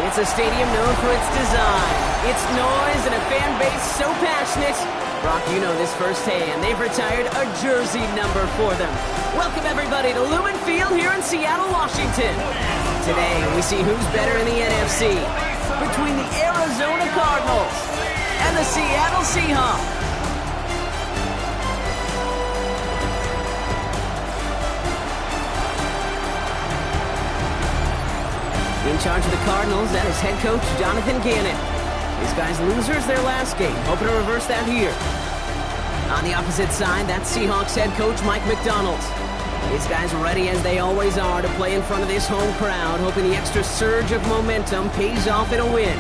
It's a stadium known for its design, its noise, and a fan base so passionate. Brock, you know this firsthand. They've retired a jersey number for them. Welcome, everybody, to Lumen Field here in Seattle, Washington. Today, we see who's better in the NFC between the Arizona Cardinals and the Seattle Seahawks. In charge of the Cardinals, that is head coach Jonathan Gannon. These guys losers their last game, hoping to reverse that here. On the opposite side, that's Seahawks head coach Mike McDonald. These guys ready as they always are to play in front of this home crowd, hoping the extra surge of momentum pays off in a win.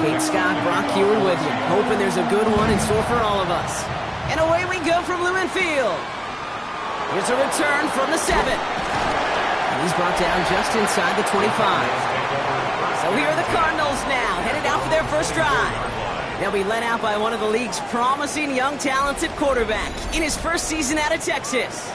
Kate Scott, Brock Ewan with you, hoping there's a good one in store for all of us. And away we go from Lumen Field. Here's a return from the 7. And he's brought down just inside the 25. So here are the Cardinals now, headed out for their first drive. They'll be led out by one of the league's promising young talented quarterback in his first season out of Texas.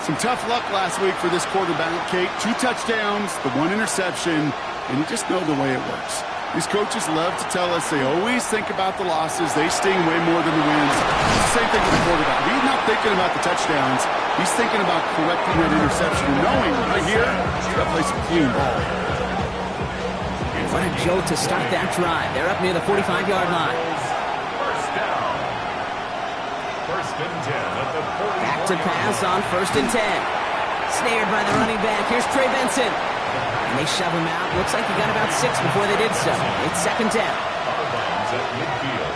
Some tough luck last week for this quarterback, Kate. 2 touchdowns, the 1 interception, and you just know the way it works. These coaches love to tell us they always think about the losses. They sting way more than the wins. It's the same thing with the quarterback. He's not thinking about the touchdowns. He's thinking about correcting that interception and knowing right here, he's got to play some clean ball. What a jolt to start that drive. They're up near the 45-yard line. First down. First and 10 at the 40. Back to pass on 1st and 10. Snared by the running back. Here's Trey Benson. And they shove him out. Looks like he got about 6 before they did so. It's 2nd down. Cardinals at midfield.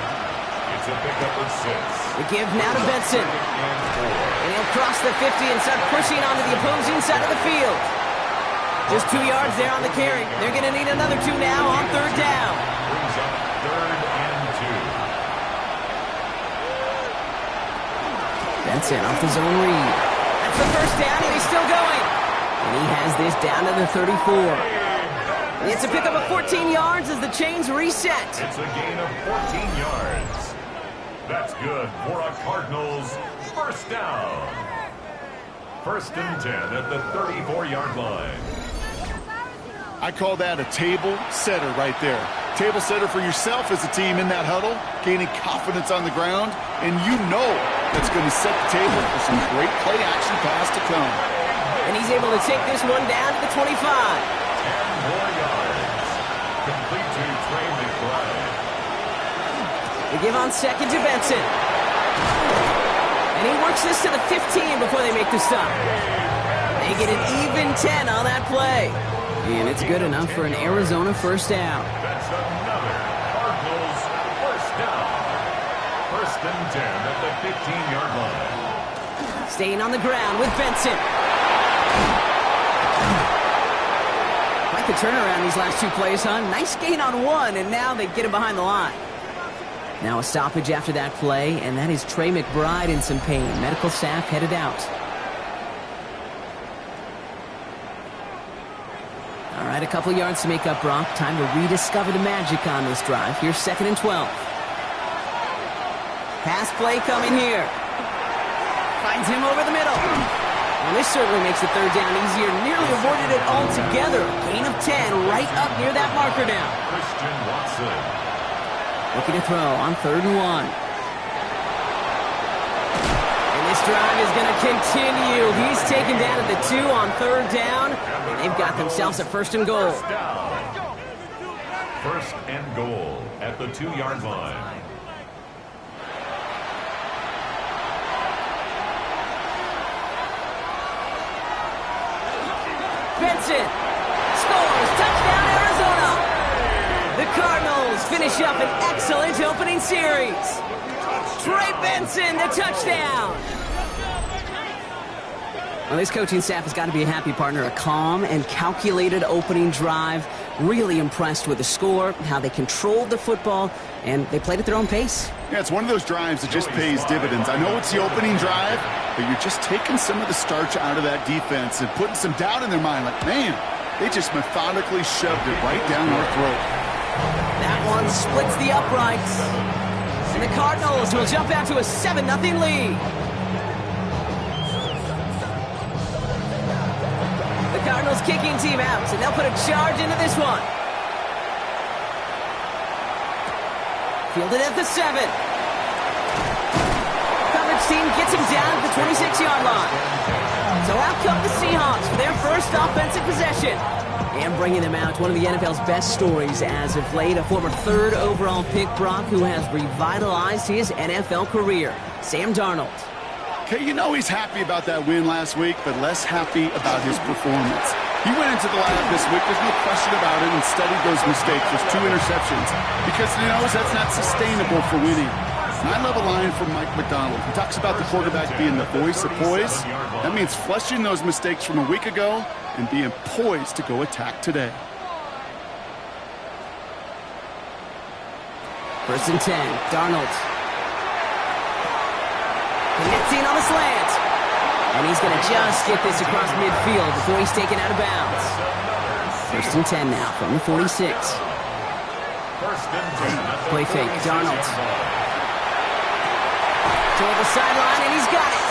It's a pickup of 6. The give now to Benson. And he'll cross the 50 and start pushing onto the opposing side of the field. Just 2 yards there on the carry. They're going to need another 2 now on 3rd down. Brings up 3rd and 2. Benson off the zone read. That's the first down, and he's still going. And he has this down to the 34. It's a pickup of 14 yards as the chains reset. It's a gain of 14 yards. That's good for a Cardinals first down. 1st and 10 at the 34-yard line. I call that a table setter right there. Table setter for yourself as a team in that huddle, gaining confidence on the ground, and you know that's going to set the table for some great play-action pass to come. And he's able to take this one down to the 25. 10 more yards. Complete to Trey McBride. They give on 2nd to Benson. And he works this to the 15 before they make the stop. They get an even 10 on that play. And it's good enough for an Arizona first down. That's another Cardinals first down. 1st and 10 at the 15-yard line. Staying on the ground with Benson. Quite the turnaround these last 2 plays, huh? Nice gain on 1, and now they get him behind the line. Now a stoppage after that play, and that is Trey McBride in some pain. Medical staff headed out. All right, a couple yards to make up, Brock. Time to rediscover the magic on this drive. Here's 2nd and 12. Pass play coming here. Finds him over the middle. Well, this certainly makes the 3rd down easier. Nearly avoided it altogether. Gain of 10 right up near that marker now. Christian Watson. Looking to throw on 3rd and 1. And this drive is going to continue. He's taken down at the 2 on 3rd down. And they've got themselves a 1st and goal. First down. 1st and goal at the 2-yard line. Benson scores. Touchdown, Arizona. The Cardinals finish up an excellent opening series. Trey Benson, the touchdown. Well, this coaching staff has got to be a happy partner. A calm and calculated opening drive. Really impressed with the score, how they controlled the football, and they played at their own pace. Yeah, it's one of those drives that just pays dividends. I know it's the opening drive, but you're just taking some of the starch out of that defense and putting some doubt in their mind. Like, man, they just methodically shoved it right down our throat. That one splits the uprights. And the Cardinals will jump out to a 7-0 lead. The Cardinals kicking team out, and they'll put a charge into this one. Fielded at the 7. Coverage team gets him down at the 26-yard line. So out come the Seahawks for their first offensive possession. And bringing them out, one of the NFL's best stories as of late, a former 3rd overall pick, Brock, who has revitalized his NFL career, Sam Darnold. Okay, you know he's happy about that win last week, but less happy about his performance. He went into the lineup this week, there's no question about it, and studied those mistakes, those 2 interceptions, because he knows that's not sustainable for winning. And I love a line from Mike McDonald. He talks about the quarterback being the voice of poise. That means flushing those mistakes from a week ago and being poised to go attack today. 1st and 10, Darnold. Connecting on the slant. And he's going to just get this across midfield before he's taken out of bounds. 1st and 10 now from the 46. Play fake, Darnold. Toward the sideline, and he's got it.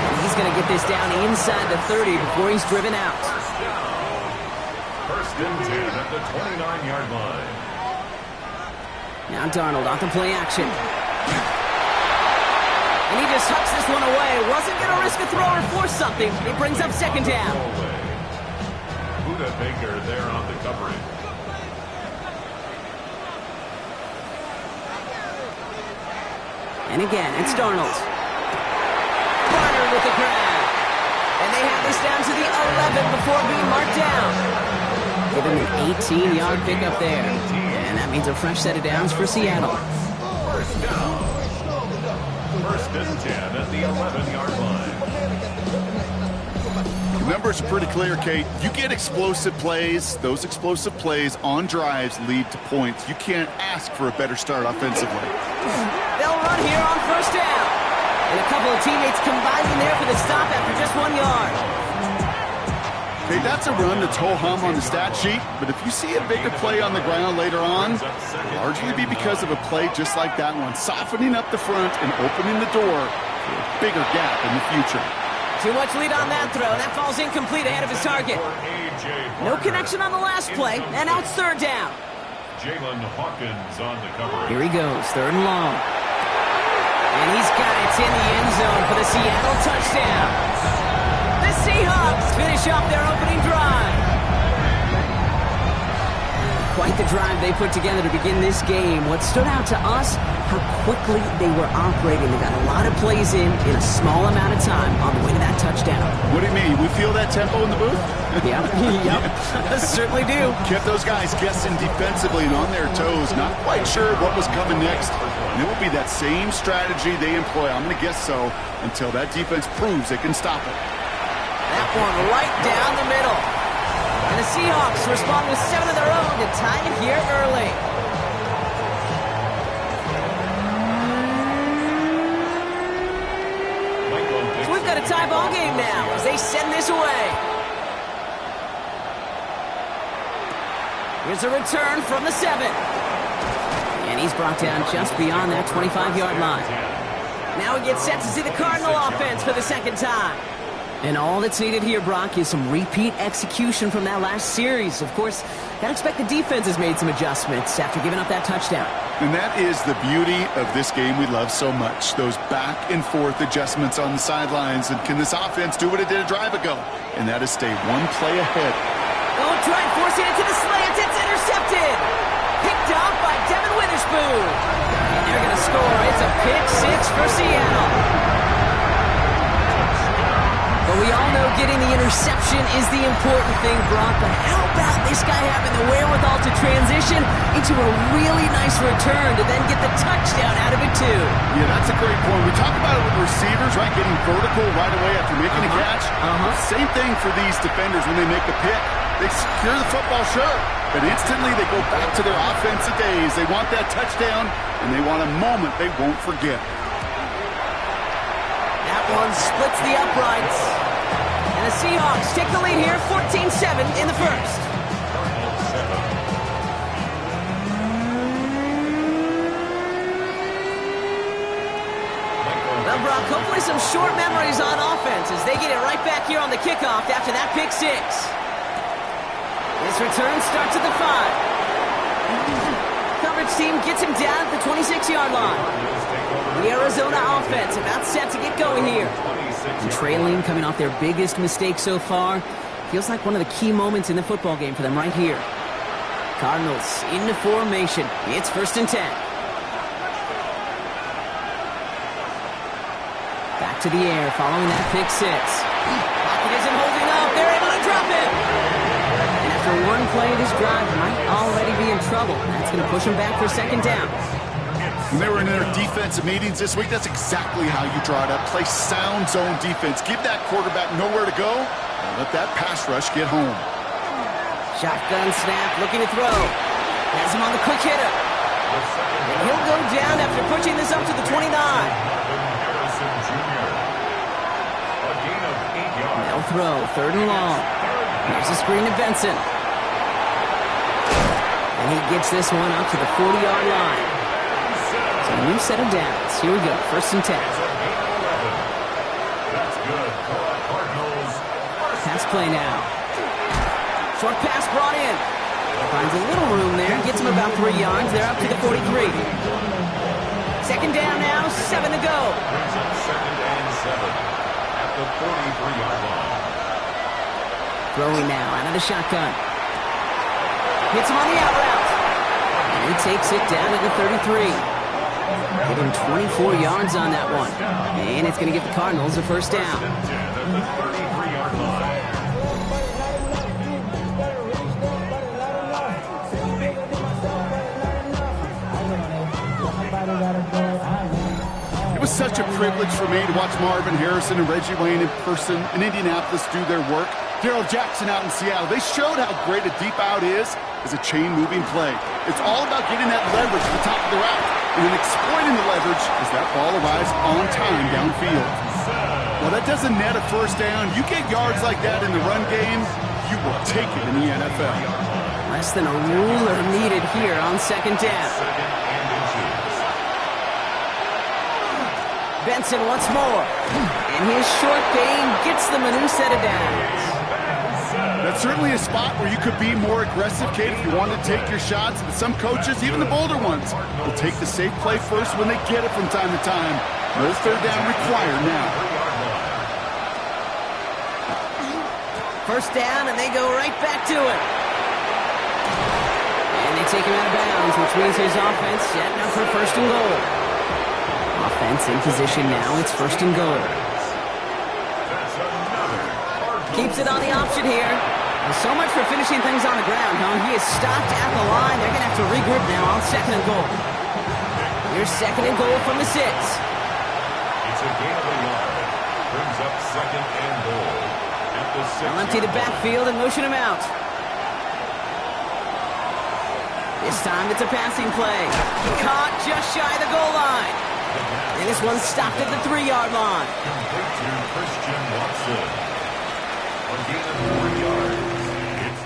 And he's going to get this down inside the 30 before he's driven out. 1st and 10 at the 29-yard line. Now Darnold off the play action. And he just hucks this one away. Wasn't going to risk a throw or force something. It brings up 2nd down. Buda Baker there on the coverage. And again, it's Darnold. Barner with the grab. And they have this down to the 11 before being marked down. Give him an 18-yard pickup there. And that means a fresh set of downs for Seattle. 1st down. 1st and 10 at the 11-yard line. The numbers are pretty clear, Kate. You get explosive plays. Those explosive plays on drives lead to points. You can't ask for a better start offensively. They'll run here on 1st down. And a couple of teammates combining there for the stop after just 1 yard. Okay, that's a run that's ho-hum on the stat sheet, but if you see a bigger play on the ground later on, it'll largely be because of a play just like that one, softening up the front and opening the door for a bigger gap in the future. Too much lead on that throw. That falls incomplete ahead of his target. No connection on the last play, and now it's 3rd down. Jalen Hawkins on the cover. Here he goes, 3rd and long. And he's got it in the end zone for the Seattle touchdown. The Seahawks finish off their opening drive. Quite the drive they put together to begin this game. What stood out to us, how quickly they were operating. They got a lot of plays in a small amount of time on the way to that touchdown. What do you mean? We feel that tempo in the booth? Yep. Certainly do. Kept those guys guessing defensively and on their toes, not quite sure what was coming next. And it will be that same strategy they employ, I'm going to guess so, until that defense proves they can stop it. That one right down the middle. And the Seahawks respond with 7 of their own to tie it here early. So we've got a tie ball game now as they send this away. Here's a return from the 7. And he's brought down just beyond that 25-yard line. Now he gets set to see the Cardinal offense for the 2nd time. And all that's needed here, Brock, is some repeat execution from that last series. Of course, gotta expect the defense has made some adjustments after giving up that touchdown. And that is the beauty of this game we love so much. Those back and forth adjustments on the sidelines. And can this offense do what it did a drive ago? And that is stay one play ahead. Oh, try and force it into the slant. It's intercepted. Picked off by Devin Witherspoon. And they're going to score. It's a pick 6 for Seattle. But we all know getting the interception is the important thing, Brock. But how about this guy having the wherewithal to transition into a really nice return to then get the touchdown out of it, too? Yeah, that's a great point. We talk about it with receivers, right? Getting vertical right away after making a catch. Same thing for these defenders when they make the pick. They secure the football, sure, but instantly they go back to their offensive days. They want that touchdown, and they want a moment they won't forget. That one splits the uprights. And the Seahawks take the lead here, 14-7 in the first. Well, Brock, hopefully some short memories on offense as they get it right back here on the kickoff after that pick six. This return starts at the 5. Coverage team gets him down at the 26-yard line. The Arizona offense about set to get going here. And trailing, coming off their biggest mistake so far. Feels like one of the key moments in the football game for them right here. Cardinals into formation. It's 1st and 10. Back to the air following that pick six. Pocket isn't holding up. They're able to drop it. And after one play, this drive might already be in trouble. That's going to push them back for 2nd down. When they were in their defensive meetings this week, that's exactly how you draw it up. Play sound zone defense. Give that quarterback nowhere to go, and let that pass rush get home. Shotgun snap, looking to throw. Has him on the quick hitter. And he'll go down after pushing this up to the 29. They'll throw, 3rd and long. Here's a screen to Benson. And he gets this one up to the 40-yard line. So a new set of downs. Here we go, 1st and 10. That's good for the Cardinals. Pass play now. Short pass brought in. Finds a little room there. Gets him about 3 yards. They're up to the 43. 2nd down now, 7 to go. Brings up 2nd and 7 at the 43-yard line. Throwing now out of the shotgun. Hits him on the out route. And he takes it down to the 33. Getting 24 yards on that one. And it's going to give the Cardinals a 1st down. 10 at the 33-yard line. It was such a privilege for me to watch Marvin Harrison and Reggie Wayne in person in Indianapolis do their work. Darrell Jackson out in Seattle. They showed how great a deep out is as a chain-moving play. It's all about getting that leverage at the top of the route and then exploiting the leverage as that ball arrives on time downfield. Well, that doesn't net a 1st down. You get yards like that in the run game, you will take it in the NFL. Less than a ruler needed here on 2nd down. Benson once more. And his short game gets them a new set of downs. That's certainly a spot where you could be more aggressive, Kate, if you want to take your shots. And some coaches, even the bolder ones, will take the safe play first when they get it from time to time. No 3rd down required now. 1st down, and they go right back to it. And they take him out of bounds, which means his offense setting up for 1st and goal. Offense in position now. It's 1st and goal. Keeps it on the option here. Well, so much for finishing things on the ground, huh? He is stopped at the line. They're going to have to regroup now on 2nd and goal. Here's 2nd and goal from the 6. It's a gain of a yard. Brings up 2nd and goal at the 6. They'll empty the backfield and motion him out. This time it's a passing play. Caught just shy of the goal line. And this one's stopped at the 3-yard line. Complete to Christian Watson. A gain of 4 yards.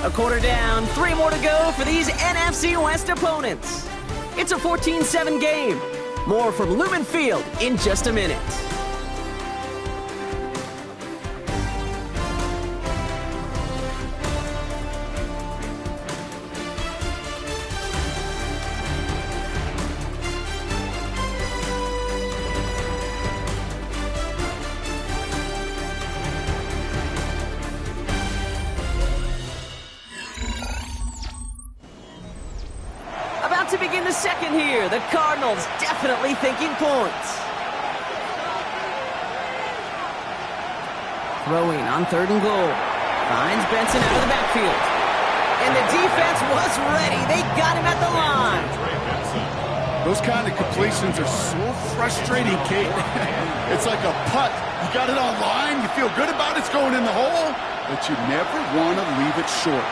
A quarter down, 3 more to go for these NFC West opponents. It's a 14-7 game. More from Lumen Field in just a minute. To begin the second here, the Cardinals definitely thinking points. Throwing on 3rd and goal. Finds Benson out of the backfield. And the defense was ready. They got him at the line. Those kind of completions are so frustrating, Kate. It's like a putt. You got it on line, you feel good about it's going in the hole, but you never want to leave it short.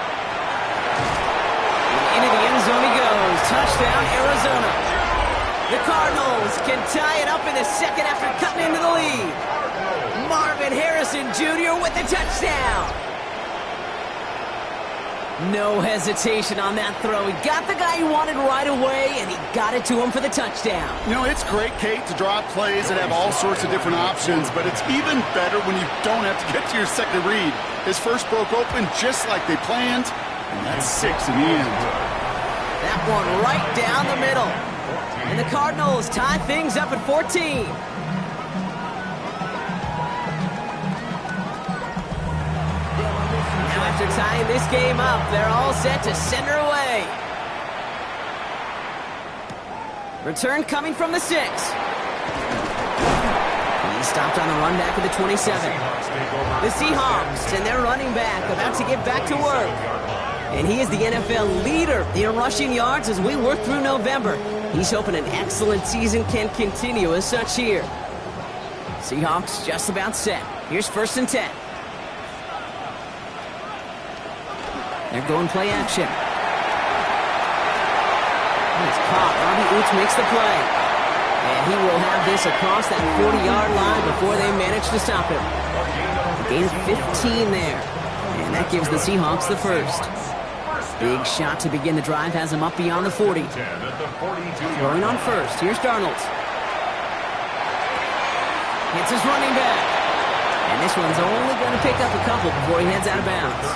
Into the end zone he goes. Touchdown, Arizona. The Cardinals can tie it up in the second after cutting into the lead. Marvin Harrison Jr. with the touchdown. No hesitation on that throw. He got the guy he wanted right away, and he got it to him for the touchdown. You know, it's great, Kate, to draw up plays and have all sorts of different options, but it's even better when you don't have to get to your second read. His first broke open just like they planned, and that's 6 in the end. That one right down the middle. And the Cardinals tie things up at 14. Now after tying this game up, they're all set to send her away. Return coming from the 6. He stopped on the run back at the 27. The Seahawks and their running back about to get back to work. And he is the NFL leader in rushing yards as we work through November. He's hoping an excellent season can continue as such here. Seahawks just about set. Here's 1st and 10. They're going play action. It's caught. Robbie Oots makes the play. And he will have this across that 40-yard line before they manage to stop him. A gain of 15 there. And that gives the Seahawks the first. Big shot to begin the drive has him up beyond the 40. Throwing on first. Here's Darnold. Hits his running back. And this one's only going to pick up a couple before he heads out of bounds.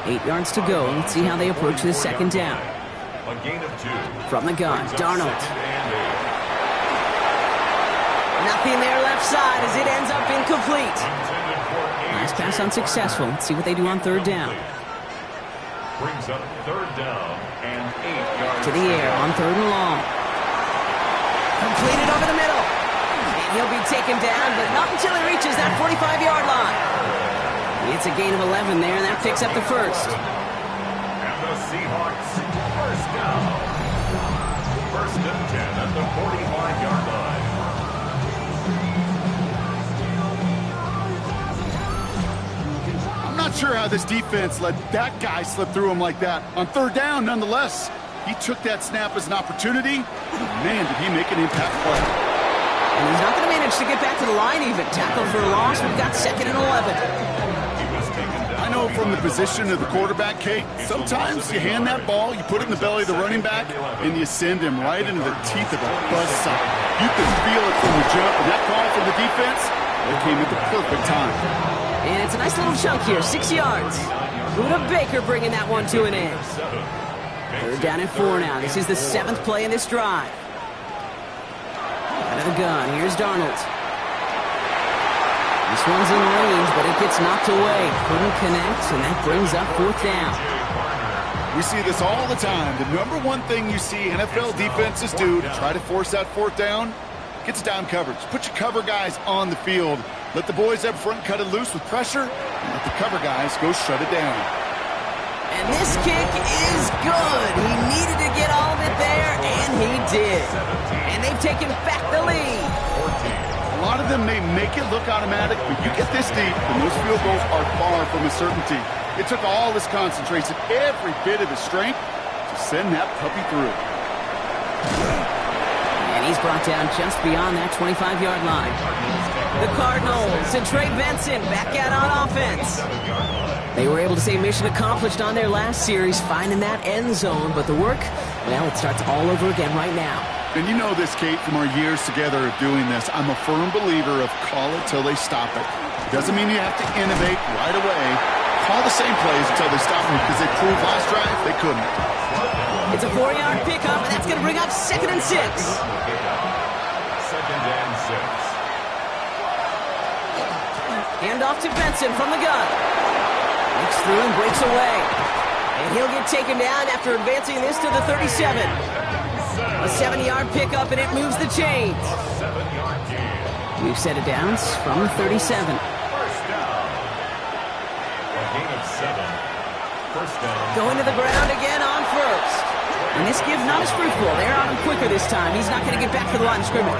8 yards to go. Let's see how they approach this second down. From the gun, Darnold. Nothing there left side as it ends up incomplete. Last pass unsuccessful. Let's see what they do on 3rd down. Brings up 3rd down and 8 yards. To the air on 3rd and long. Completed over the middle. And he'll be taken down, but not until he reaches that 45-yard line. It's a gain of 11 there, and that picks up the first. And the Seahawks, 1st down. 1st and 10 at the 45-yard line. I'm not sure how this defense let that guy slip through him like that. On 3rd down, nonetheless, he took that snap as an opportunity. Man, did he make an impact play. And he's not going to manage to get back to the line even. Tackle for a loss. We've got 2nd and 11. I know from the position of the quarterback, Kate, sometimes you hand that ball, you put it in the belly of the running back, and you send him right into the teeth of a buzzsaw. You can feel it from the jump, and that call from the defense, it came at the perfect time. And it's a nice little chunk here, 6 yards. Buda Baker bringing that one to an end. 3rd down and 4 now. This is the 7th play in this drive. Out of the gun, here's Darnold. This one's in range, but it gets knocked away. Couldn't connect, and that brings up 4th down. We see this all the time. The number one thing you see NFL defenses do to try to force that 4th down, gets down coverage. Put your cover guys on the field. Let the boys up front cut it loose with pressure, and let the cover guys go shut it down. And this kick is good. He needed to get all of it there, and he did. And they've taken back the lead. A lot of them may make it look automatic, but you get this deep, and those field goals are far from a certainty. It took all his concentration, every bit of his strength, to send that puppy through. And he's brought down just beyond that 25-yard line. The Cardinals and Trey Benson back out on offense. They were able to say mission accomplished on their last series, finding that end zone, but the work, well, it starts all over again right now. And you know this, Kate, from our years together of doing this. I'm a firm believer of call it till they stop it. Doesn't mean you have to innovate right away. Call the same plays until they stop them, because they proved last drive they couldn't. It's a 4-yard pickup, and that's going to bring up 2nd and 6. 2nd and 6. Hand off to Benson from the gun. Breaks through and breaks away. And he'll get taken down after advancing this to the 37. A 7-yard pickup, and it moves the chains. We've set it down from the 37. 1st down. A gain of 7. 1st down. Going to the ground again on first. And And this give's not as fruitful. They're on him quicker this time. He's not going to get back to the line of scrimmage.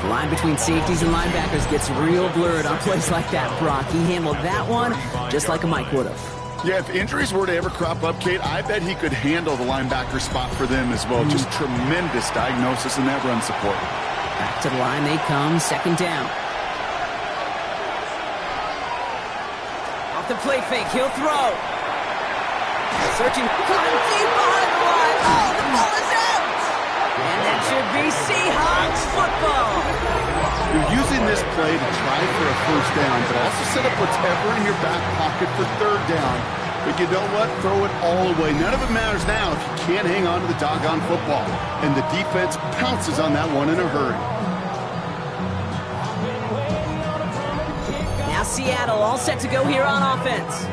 The line between safeties and linebackers gets real blurred on plays like that, Brock. He handled that one just like a Mike would have. Yeah, if injuries were to ever crop up, Kate, I bet he could handle the linebacker spot for them as well. Just tremendous diagnosis in that run support. Back to the line they come, second down. Off the play fake, he'll throw. Searching, cutting deep behind the line. Oh, the ball is out! And that should be Seahawks football. You're using this play to try for a first down, but also set up whatever in your back pocket for third down. But you know what? Throw it all away. None of it matters now if you can't hang on to the doggone football. And the defense pounces on that one in a hurry. Now Seattle all set to go here on offense.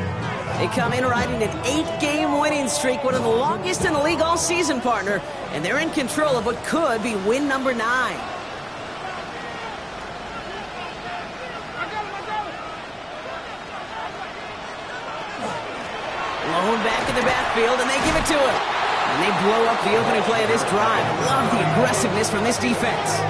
They come in riding an 8-game winning streak, one of the longest in the league all season, partner. And they're in control of what could be win number 9. Blown back in the backfield, and they give it to him. And they blow up the opening play of this drive. Love the aggressiveness from this defense.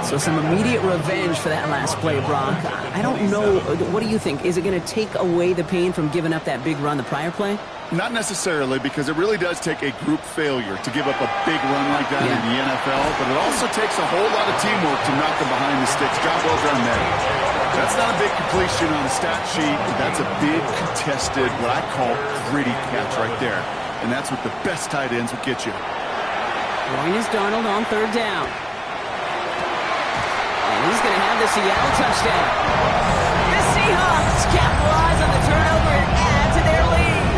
So some immediate revenge for that last play, Brock. I don't know. What do you think? Is it going to take away the pain from giving up that big run the prior play? Not necessarily, because it really does take a group failure to give up a big run like that in the NFL, but it also takes a whole lot of teamwork to knock them behind the sticks. Job well done there. That's not a big completion on the stat sheet. That's a big contested, what I call gritty catch right there. And that's what the best tight ends will get you. Going is Darnold on third down. And he's going to have the Seattle touchdown. The Seahawks capitalize on the turnover and add to their lead.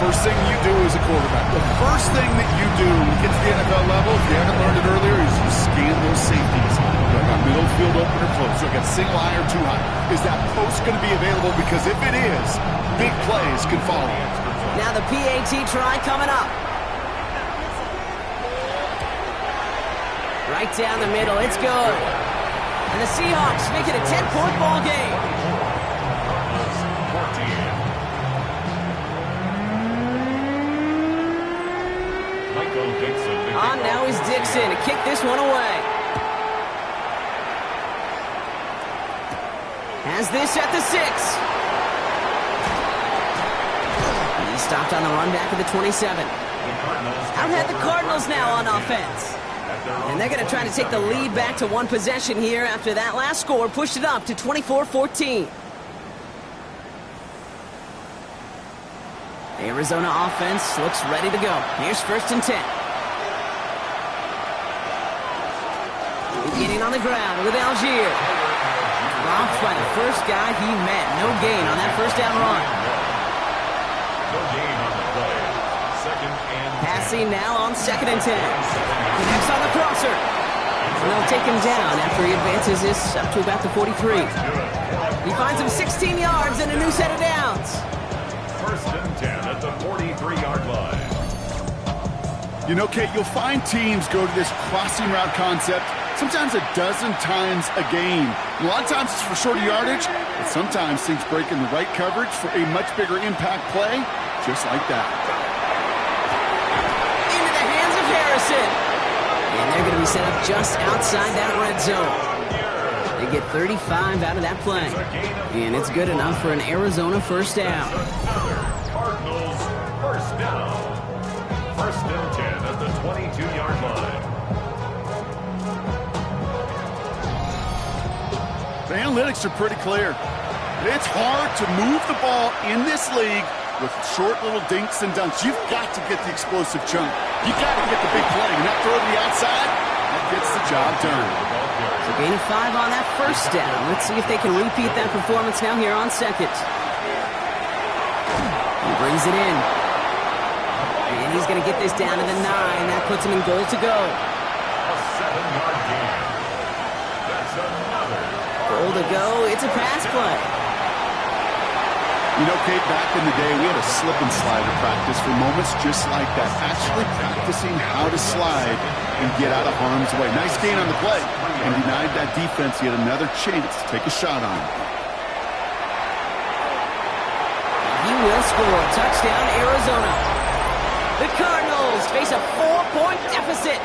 First thing you do as a quarterback, the first thing that you do when you get to the NFL level, if you haven't learned it earlier, is you scan those safeties. Look at middle field open or close. Look at single high or two high. Is that post going to be available? Because if it is, big plays can follow. Now the PAT try coming up. Right down the middle, it's good. And the Seahawks make it a 10-point ball game. On now is Dixon to kick this one away. Has this at the 6. He's stopped on the run back of the 27. Out had the Cardinals now on offense. And they're going to try to take the lead back to one possession here after that last score pushed it up to 24-14. Arizona offense looks ready to go. Here's first and 10. Beginning on the ground with Algier. Dropped by the first guy he met. No gain on that first down run. No gain on the play. Second and 10. Passing now on second and 10. Connects on the crosser. And they'll take him down after he advances this up to about the 43. He finds him 16 yards and a new set of downs. First and 10 at the 43-yard line. You know, Kate, you'll find teams go to this crossing route concept sometimes a dozen times a game. A lot of times it's for shorter yardage, but sometimes things break in the right coverage for a much bigger impact play, just like that. Into the hands of Harrison. And they're going to be set up just outside that red zone. They get 35 out of that play. And it's good enough for an Arizona first down. Cardinals first down. First and 10 at the 22-yard line. The analytics are pretty clear. It's hard to move the ball in this league with short little dinks and dunks. You've got to get the explosive chunk. You've got to get the big play. And that throw to the outside, that gets the job done. So gain of 5 on that first down. Let's see if they can repeat that performance now here on second. He brings it in. And he's going to get this down to the 9. That puts him in goal to go. A 7-yard gain. That's another. Goal to go. It's a pass play. You know, Kate, back in the day, we had a slip and slide to practice for moments just like that. Actually practicing how to slide and get out of harm's way. Nice gain on the play. And denied that defense yet another chance to take a shot on him. He will score. Touchdown, Arizona. Arizona. The Cardinals face a 4-point deficit.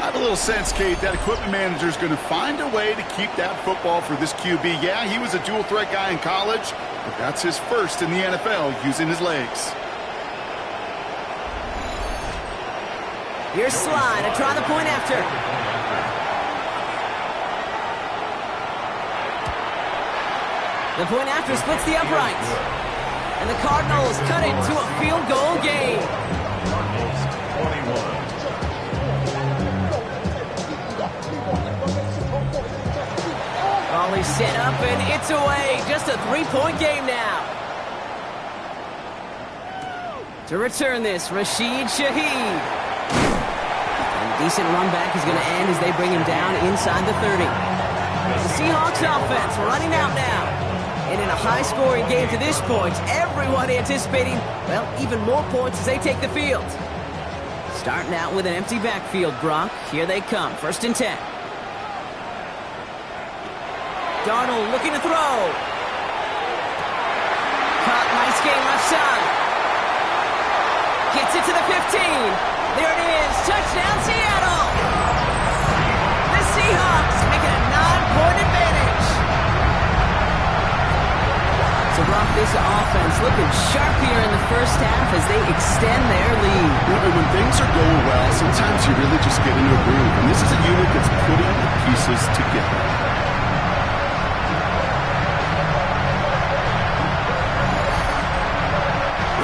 I have a little sense, Kate, that equipment manager is going to find a way to keep that football for this QB. Yeah, he was a dual-threat guy in college, but that's his first in the NFL using his legs. Here's Slide to try the point after. The point after splits the uprights. And the Cardinals cut it to a field goal game. Cardinals 21. Volley set up and it's away. Just a 3-point game now. To return this, Rashid Shaheed. And a decent run back is going to end as they bring him down inside the 30. The Seahawks offense running out now. And in a high-scoring game to this point, everyone anticipating, well, even more points as they take the field. Starting out with an empty backfield, Brock. Here they come, 1st and 10. Darnold looking to throw. Caught, nice game left side. Gets it to the 15. There it is, touchdown Seattle. The Seahawks making a 9-point advantage. So Brock, this offense looking sharp here in the first half as they extend their lead. When things are going well, sometimes you really just get into a groove. And this is a unit that's putting the pieces together.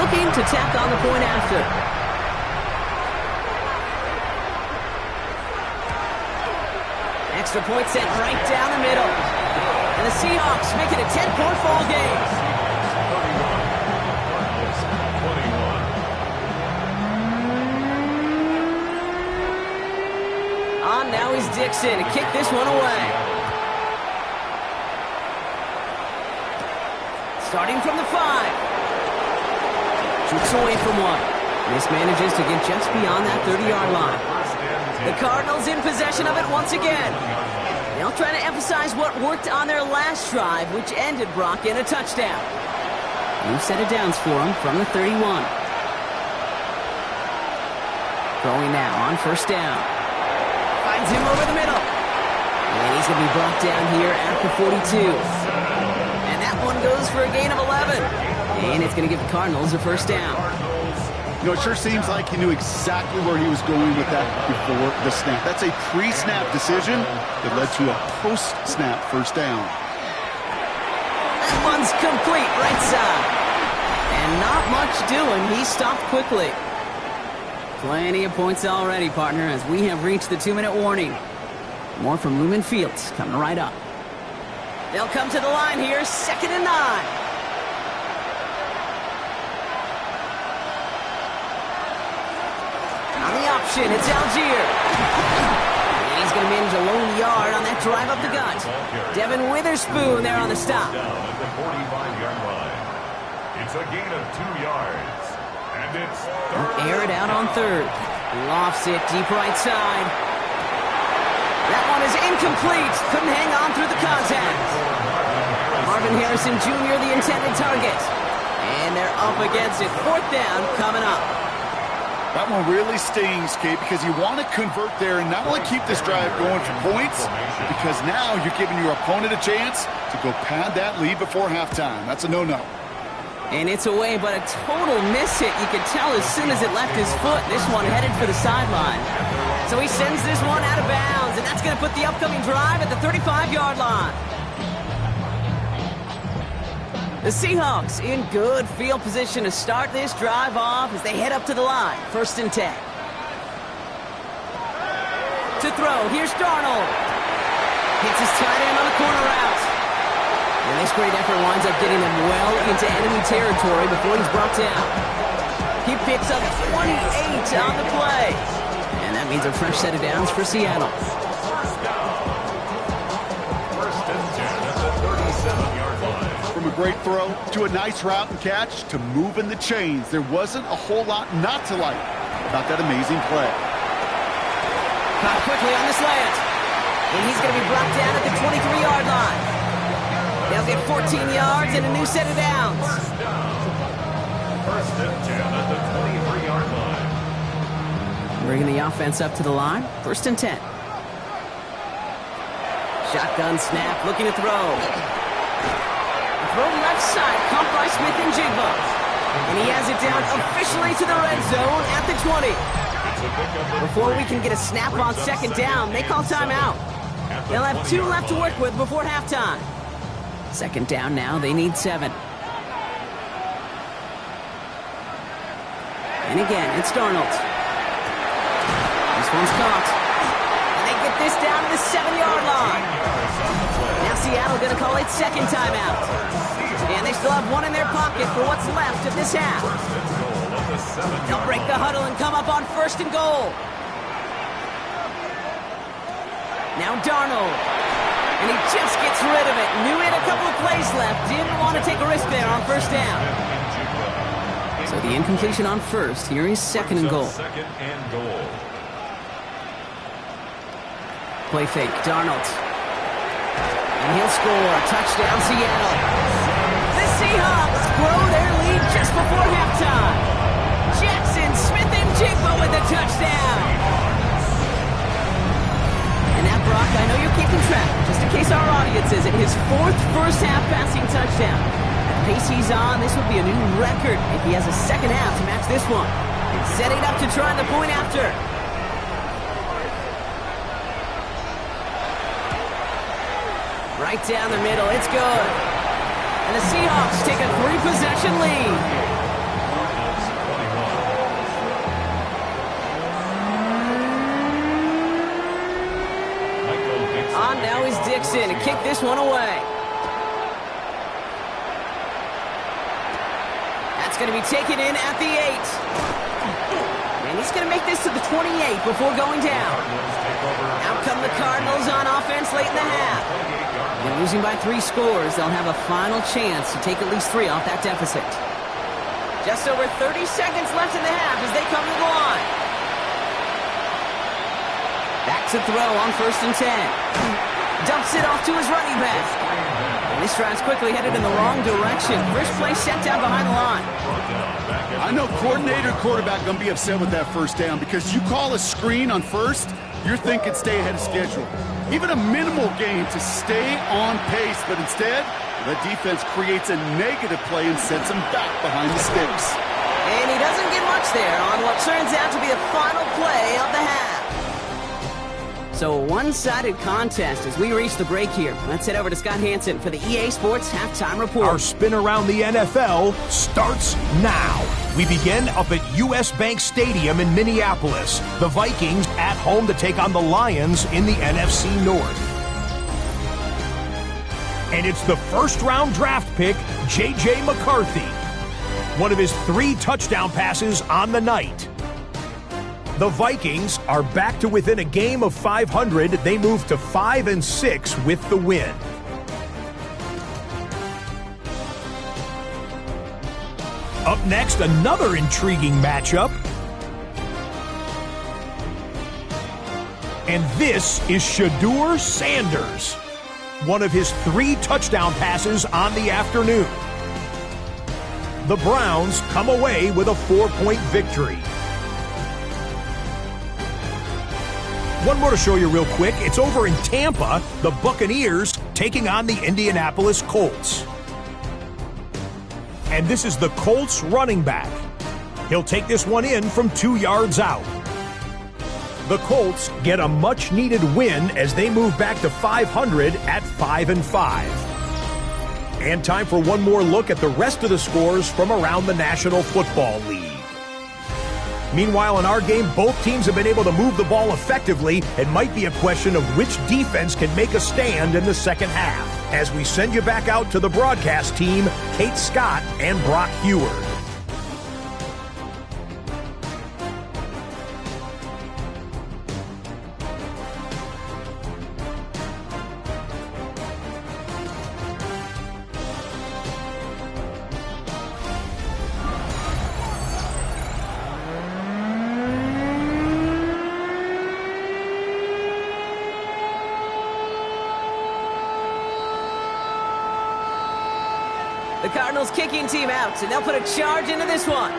Looking to tack on the point after. Extra point sent right down the middle. And the Seahawks make it a 10-point ball game. 31. On now is Dixon to kick this one away. Starting from the 5. Shoots away from one. Mismanages to get just beyond that 30-yard line. The Cardinals in possession of it once again. They'll try to emphasize what worked on their last drive, which ended Brock in a touchdown. New set of downs for him from the 31. Throwing now on 1st down. Finds him over the middle. And he's going to be brought down here at the 42. And that one goes for a gain of 11. And it's going to give the Cardinals a 1st down. You know, it sure seems like he knew exactly where he was going with that before the snap. That's a pre-snap decision that led to a post-snap 1st down. That one's complete right side. And not much doing. He stopped quickly. Plenty of points already, partner, as we have reached the 2-minute warning. More from Lumen Fields coming right up. They'll come to the line here, 2nd and 9. On the option, it's Algier. And he's going to manage a lone yard on that drive up the gut. Devin Witherspoon there on the stop. Down at the 45-yard line. It's a gain of 2 yards. And it's third. Air it out on 3rd. Lofts it deep right side. That one is incomplete. Couldn't hang on through the contact. Marvin Harrison Jr., the intended target. And they're up against it. 4th down coming up. That one really stings, Kate, because you want to convert there and not only keep this drive going for points, because now you're giving your opponent a chance to go pad that lead before halftime. That's a no-no. And it's away, but a total miss hit. You could tell as soon as it left his foot, this one headed for the sideline. So he sends this one out of bounds, and that's going to put the upcoming drive at the 35-yard line. The Seahawks in good field position to start this drive off as they head up to the line. 1st and 10. To throw, here's Darnold. Hits his tight end on the corner route. And this great effort winds up getting them well into enemy territory before he's brought down. He picks up 28 on the play. And that means a fresh set of downs for Seattle. First and 10 at the 37-yard line. From a great throw to a nice route and catch to moving the chains, there wasn't a whole lot not to like about that amazing play. Caught quickly on the slant. And he's going to be brought down at the 23-yard line. They'll get 14 yards and a new set of downs. Bringing the offense up to the line. 1st and 10. Shotgun snap, looking to throw. Throw left side, caught by Smith-Njigba. And he has it down officially to the red zone at the 20. Before we can get a snap on 2nd down, they call timeout. They'll have 2 left to work with before halftime. 2nd down now, they need 7. And again, it's Darnold. This one's caught. And they get this down to the 7-yard line. Now Seattle going to call it 2nd timeout. And they still have 1 in their pocket for what's left of this half. They'll break the huddle and come up on 1st and goal. Now Darnold. And he just gets rid of it. Knew he had a couple of plays left. Didn't want to take a risk there on 1st down. So the incompletion on 1st. Here is 2nd and goal. Play fake. Darnold. And he'll score. Touchdown, Seattle. The Seahawks grow their lead just before halftime. Jackson Smith-Njigba with the touchdown. And that, Brock, I know you're keeping track, just in case our audience isn't, his 4th first-half passing touchdown. At the pace he's on, this would be a new record if he has a 2nd half to match this one. Setting up to try the point after. Right down the middle, it's good. And the Seahawks take a 3-possession lead. On now is Dixon to kick this one away. That's going to be taken in at the 8. And he's going to make this to the 28 before going down. Out come the Cardinals on offense late in the half. They're losing by 3 scores. They'll have a final chance to take at least 3 off that deficit. Just over 30 seconds left in the half as they come to the line. Back to throw on 1st and 10. Dumps it off to his running back. And this drive's quickly headed in the wrong direction. First play set down behind the line. I know coordinator quarterback going to be upset with that 1st down because you call a screen on 1st, you're thinking stay ahead of schedule. Even a minimal gain to stay on pace, but instead, the defense creates a negative play and sets him back behind the sticks. And he doesn't get much there on what turns out to be the final play of the half. So a one-sided contest as we reach the break here. Let's head over to Scott Hansen for the EA Sports Halftime Report. Our spin around the NFL starts now. We begin up at US Bank Stadium in Minneapolis. The Vikings at home to take on the Lions in the NFC North. And it's the 1st-round draft pick, J.J. McCarthy. One of his 3 touchdown passes on the night. The Vikings are back to within a game of 500. They move to 5-6 with the win. Up next, another intriguing matchup. And this is Shedeur Sanders. One of his 3 touchdown passes on the afternoon. The Browns come away with a 4-point victory. One more to show you real quick. It's over in Tampa, the Buccaneers taking on the Indianapolis Colts. And this is the Colts running back. He'll take this one in from 2 yards out. The Colts get a much-needed win as they move back to 500 at 5-5. And time for one more look at the rest of the scores from around the National Football League. Meanwhile, in our game, both teams have been able to move the ball effectively. It might be a question of which defense can make a stand in the 2nd half. As we send you back out to the broadcast team, Kate Scott and Brock Heward. The Cardinals kicking team out, and they'll put a charge into this one.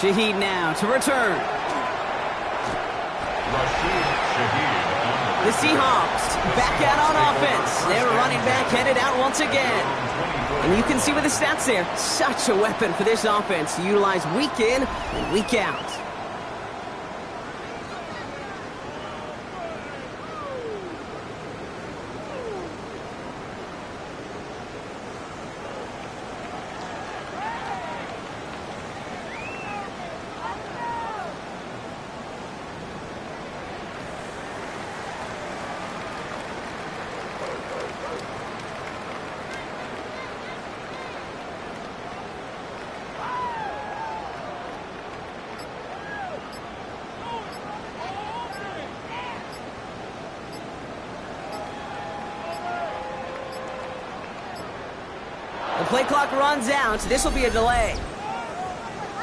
Shaheed now to return. The Seahawks back out on offense. Their running back headed out once again. And you can see with the stats there, such a weapon for this offense to utilize week in and week out. The play clock runs out. This will be a delay.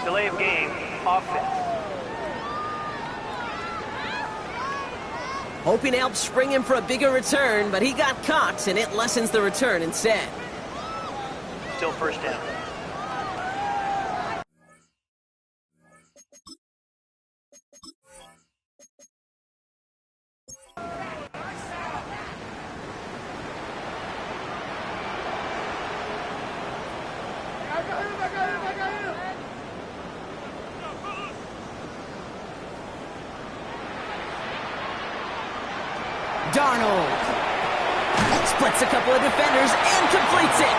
Delay of game, offense. Hoping to help spring him for a bigger return, but he got caught, and it lessens the return instead. Still first down. Darnold splits a couple of defenders and completes it.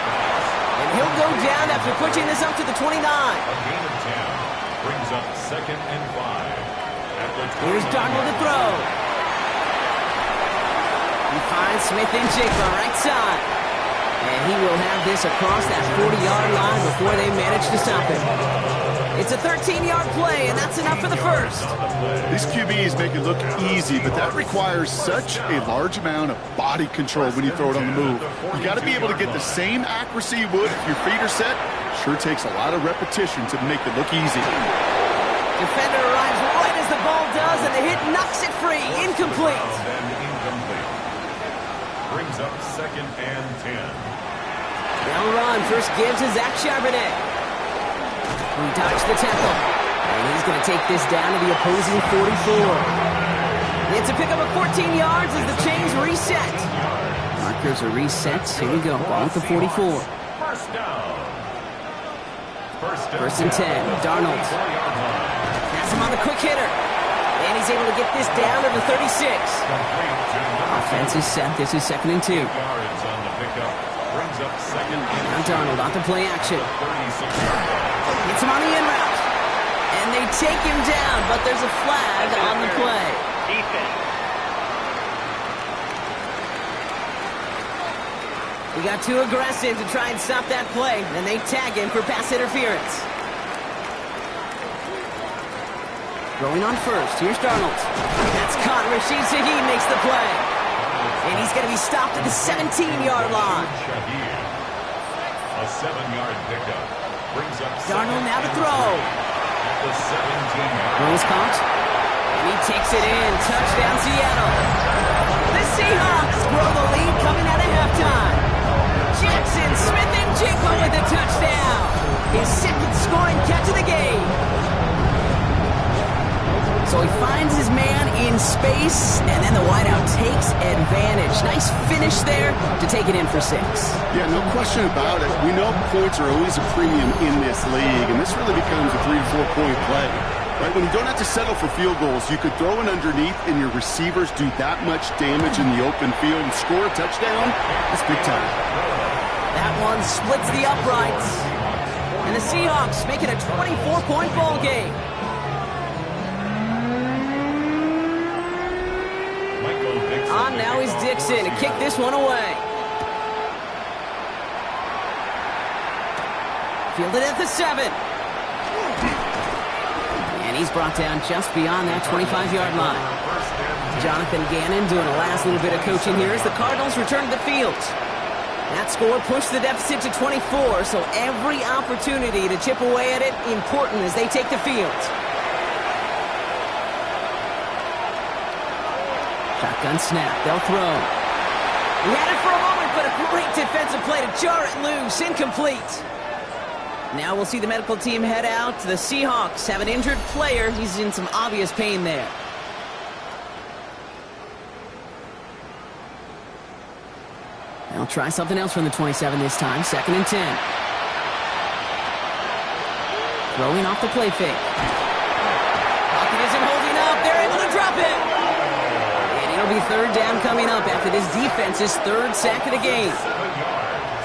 And he'll go down after pushing this up to the 29. A gain of 10 brings up 2nd and 5. Here's Darnold to throw. He finds Smith and Jigba right side. And he will have this across that 40-yard line before they manage to stop him. It's a 13-yard play, and that's enough for the first. These QBs make it look easy, but that requires such a large amount of body control when you throw it on the move. You got to be able to get the same accuracy you would if your feet are set. Sure takes a lot of repetition to make it look easy. Defender arrives right as the ball does, and the hit knocks it free. Incomplete. Brings up 2nd and 10. They'll run. First give to Zach Charbonnet. He dodged the tackle. And he's going to take this down to the opposing 44. It's a pickup of 14 yards as the chains reset. Markers are reset. Here we go. Ball at the 44. First down. First and 10. Darnold has him on the quick hitter. And he's able to get this down to the 36. Offense is set. This is 2nd and 2. Yards on the pickup. Brings up 2nd and Now Darnold on to play action. Gets him on the in route. And they take him down, but there's a flag on the play. Defense. He got too aggressive to try and stop that play, and they tag him for pass interference. Throwing on first. Here's Darnold. That's caught. Rashid Shaheed makes the play. And he's going to be stopped at the 17-yard line. A 7-yard pickup. Brings up Darnold now to throw. At the 17-yard. Throws caught. And he takes it in. Touchdown, Seattle. The Seahawks grow the lead coming out of halftime. Jackson Smith and Jigba with a touchdown. His 2nd scoring catch of the game. So he finds his man in space, and then the wideout takes advantage. Nice finish there to take it in for 6. Yeah, no question about it. We know points are always a premium in this league, and this really becomes a 3 to 4 point play. Right? When you don't have to settle for field goals, you could throw it underneath, and your receivers do that much damage in the open field and score a touchdown. That's big time. That one splits the uprights. And the Seahawks make it a 24-point ball game. On now is Dixon to kick this one away. Fielded at the 7. And he's brought down just beyond that 25-yard line. Jonathan Gannon doing a last little bit of coaching here as the Cardinals return to the field. That score pushed the deficit to 24, so every opportunity to chip away at it important as they take the field. Shotgun snap. They'll throw. He had it for a moment, but a great defensive play to jar it loose. Incomplete. Now we'll see the medical team head out. The Seahawks have an injured player. He's in some obvious pain there. They'll try something else from the 27 this time. 2nd and 10. Throwing off the play fake. Pocket isn't holding up. They're able to drop it. And it'll be 3rd down coming up after this defense's 3rd sack of the game.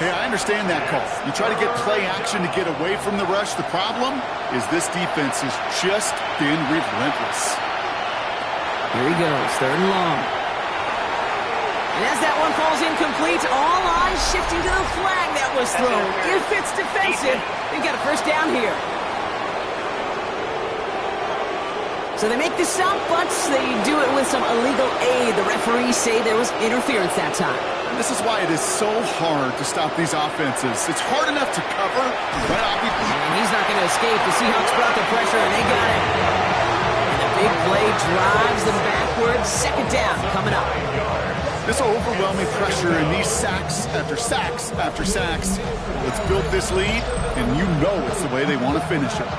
Hey, I understand that call. You try to get play action to get away from the rush. The problem is this defense has just been relentless. Here he goes, 3rd and long. And as that one falls incomplete, all eyes shifting to the flag that was thrown. If it's defensive, they've got a 1st down here. So they make the stop, but they do it with some illegal aid. The referees say there was interference that time. This is why it is so hard to stop these offenses. It's hard enough to cover, but obviously... And he's not going to escape. The Seahawks brought the pressure, and they got it. And a big play drives them backwards. 2nd down coming up. This overwhelming pressure and these sacks after sacks after sacks. It's built this lead, and you know it's the way they want to finish it.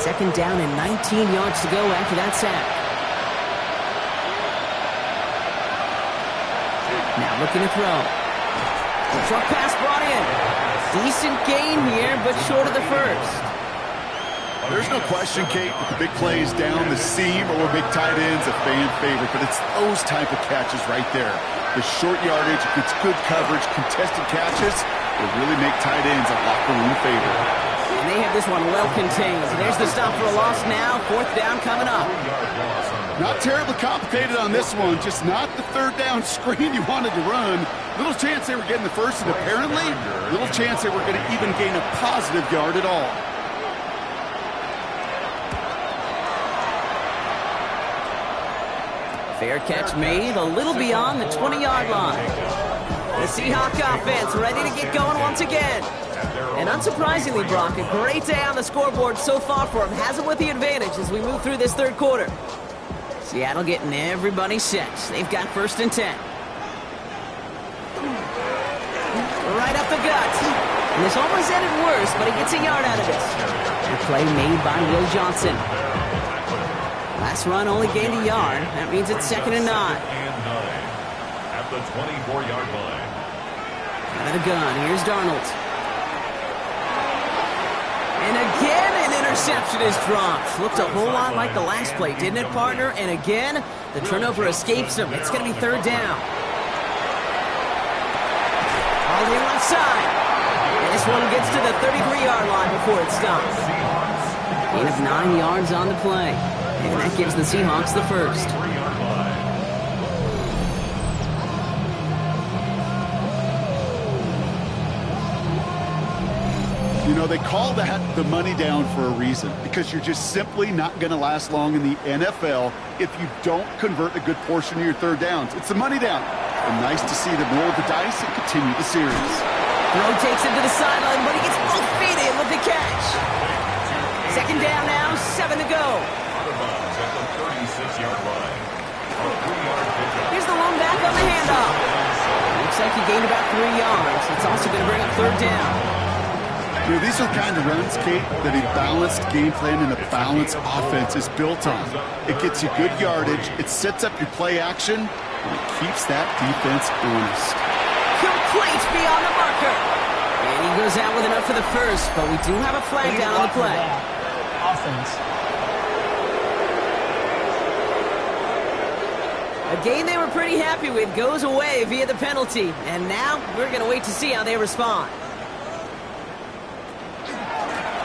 Second down and 19 yards to go after that sack. Now looking to throw. The short pass brought in. Decent gain here, but short of the 1st. There's no question, Kate, that the big plays down the seam or big tight ends, a fan favorite, but it's those type of catches right there. The short yardage, it's good coverage, contested catches will really make tight ends a locker room favorite. And they have this one well contained. There's the stop for a loss now. 4th down coming up. Not terribly complicated on this one. Just not the 3rd down screen you wanted to run. Little chance they were getting the 1st, and apparently little chance they were going to even gain a positive yard at all. Fair catch made a little beyond the 20-yard line. The Seahawk offense ready to get going once again. And unsurprisingly, Brock, a great day on the scoreboard so far for him. Has him with the advantage as we move through this 3rd quarter. Seattle getting everybody set. They've got 1st and 10. Right up the gut. And this almost ended worse, but he gets a yard out of this. The play made by Will Johnson. Last run only gained a yard. That means it's 2nd and 9. At the 24-yard line. Out of the gun. Here's Darnold. And again, an interception is dropped. Looked a whole lot like the last play, didn't it, partner? And again, the turnover escapes him. It's going to be 3rd down. All the way left side. And this one gets to the 33-yard line before it stops. Gain of 9 yards on the play. And that gives the Seahawks the 1st. You know, they call that the money down for a reason, because you're just simply not going to last long in the NFL if you don't convert a good portion of your 3rd downs. It's the money down. And nice to see them roll the dice and continue the series. Rowe takes him to the sideline, but he gets both feet in with the catch. 2nd down now, 7 to go. At the 36-yard line. Here's the one back on the handoff. Looks like he gained about 3 yards. It's also going to bring up 3rd down. You know, these are the kind of runs, Kate, that a balanced game plan and a balanced offense is built on. It gets you good yardage, it sets up your play action, and it keeps that defense honest. Complete beyond the marker. And he goes out with enough for the 1st, but we do have a flag down on the play. Offense. A game they were pretty happy with goes away via the penalty. And now we're going to wait to see how they respond.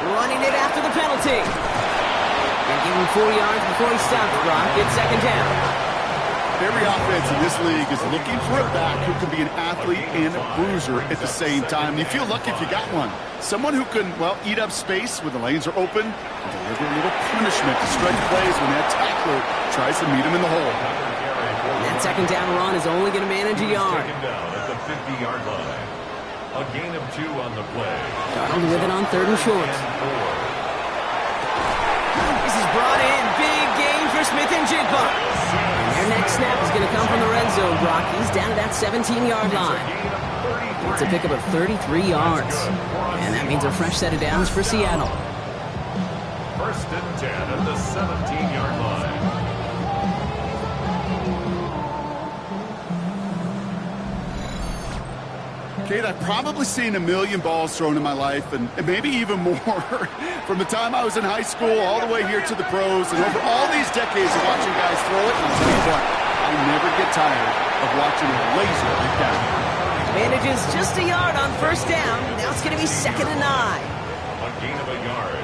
Running it after the penalty. And give him 4 yards before he stops, Brock. It's 2nd down. Every offense in this league is looking for a back who can be an athlete and a bruiser at the same time. You feel lucky if you got one. Someone who can, well, eat up space when the lanes are open and deliver a little punishment to stretch plays when that tackler tries to meet him in the hole. And that 2nd down run is only going to manage a yard. 2nd down at the 50-yard line. A gain of 2 on the play. Darnold with it on 3rd and short. This is brought in. Big gain for Smith and Jigba. next snap is going to come from the red zone, Brock. He's down to that 17-yard line. It's a pickup of 33 yards. And that means a fresh set of downs for Seattle. First and 10 at the 17-yard line. Kate, I've probably seen a million balls thrown in my life, and maybe even more. From the time I was in high school all the way here to the pros, and over all these decades of watching guys throw it, I'll tell you what, I never get tired of watching a laser like that. Manages just a yard on first down. Now it's going to be 2nd and 9. A gain of a yard.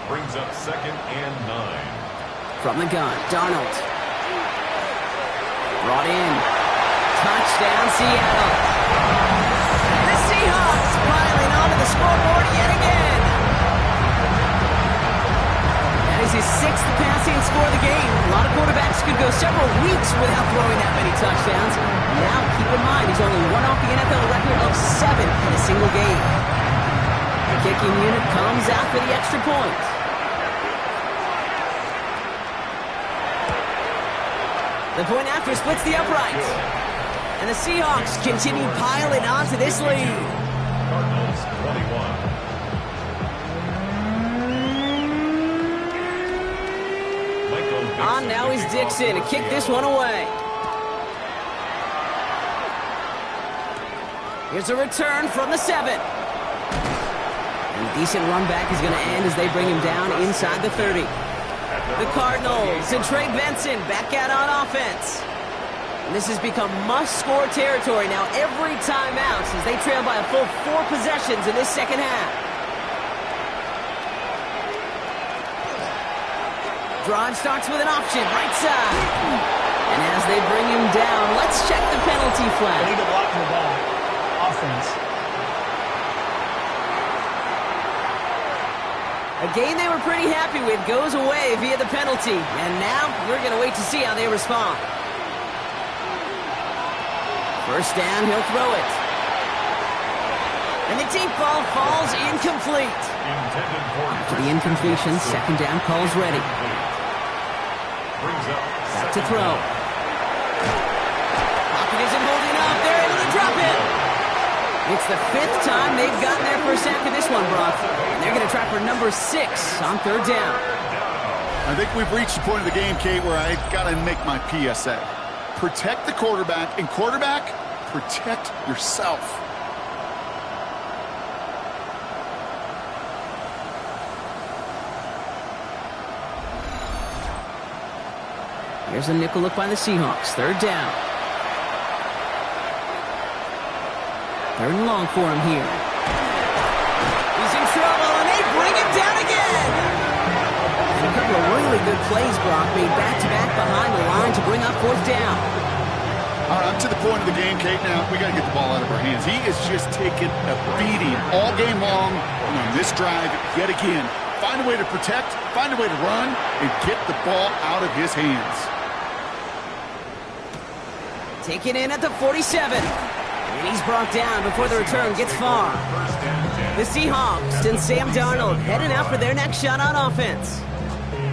Brings up 2nd and 9. From the gun, Darnold. Brought in. Touchdown, Seattle. Seahawks piling onto the scoreboard yet again. That is his 6th passing score of the game. A lot of quarterbacks could go several weeks without throwing that many touchdowns. Now, keep in mind, he's only one off the NFL record of 7 in a single game. The kicking unit comes out for the extra point. The point after splits the uprights. And the Seahawks continue piling onto this lead. Cardinals 21. On now is Dixon to kick this one away. Here's a return from the 7. And a decent run back is going to end as they bring him down inside the 30. The Cardinals and Trey Benson back out on offense. And this has become must-score territory now every time out as they trail by a full 4 possessions in this second half. Drive starts with an option, right side. And as they bring him down, let's check the penalty flag. They need to block the ball. Offense. A game they were pretty happy with goes away via the penalty. And now we're going to wait to see how they respond. First down, he'll throw it. And the deep ball falls incomplete. After the incompletion, second down call's ready. Back to throw. Pocket isn't holding up. They're able to drop it. It's the 5th time they've gotten their first sack of this one, Brock. And they're going to try for number 6 on third down. I think we've reached the point of the game, Kate, where I got to make my PSA. Protect the quarterback, and quarterback, protect yourself. Here's a nickel look by the Seahawks. Third down. 3rd and long for him here. He's in trouble, and they bring him down again. And a couple of really good plays, Brock, made back-to-back behind the line to bring up 4th down. All right, I'm to the point of the game, Kate. Now, we got to get the ball out of our hands. He is just taking a beating all game long. And on this drive, yet again, find a way to protect, find a way to run, and get the ball out of his hands. Taken in at the 47. And he's brought down before the return gets far. The Seahawks and Sam Darnold heading out for their next shot on offense.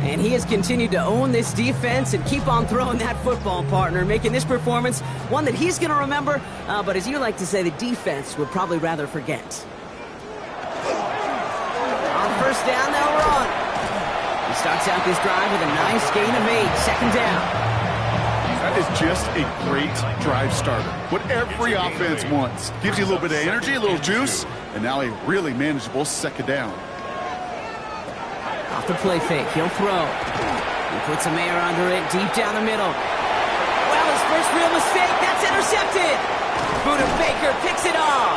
And he has continued to own this defense and keep on throwing that football, partner, making this performance one that he's going to remember, but as you like to say, the defense would probably rather forget. On first down, they'll run. He starts out this drive with a nice gain of 8, second down. That is just a great drive starter. What every offense wants. Gives you a little bit of energy, a little juice, and now a really manageable second down. Off the play fake, he'll throw. He puts a Mayer under it, deep down the middle. Well, his first real mistake, that's intercepted. Buda Baker picks it off.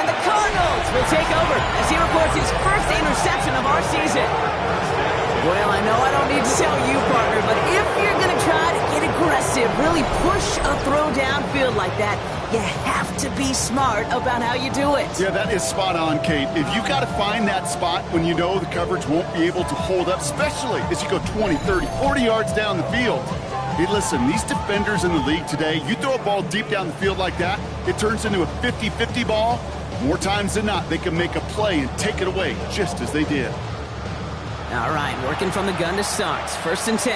And the Cardinals will take over as he records his first interception of our season. Well, I know I don't need to tell you, partner, but if you're going to try to get aggressive, really push a throw downfield like that, you have to be smart about how you do it. Yeah, that is spot on, Kate. If you've got to find that spot when you know the coverage won't be able to hold up, especially as you go 20, 30, 40 yards down the field. Hey, listen, these defenders in the league today, you throw a ball deep down the field like that, it turns into a 50-50 ball. More times than not, they can make a play and take it away, just as they did. All right, working from the gun to start. First and 10.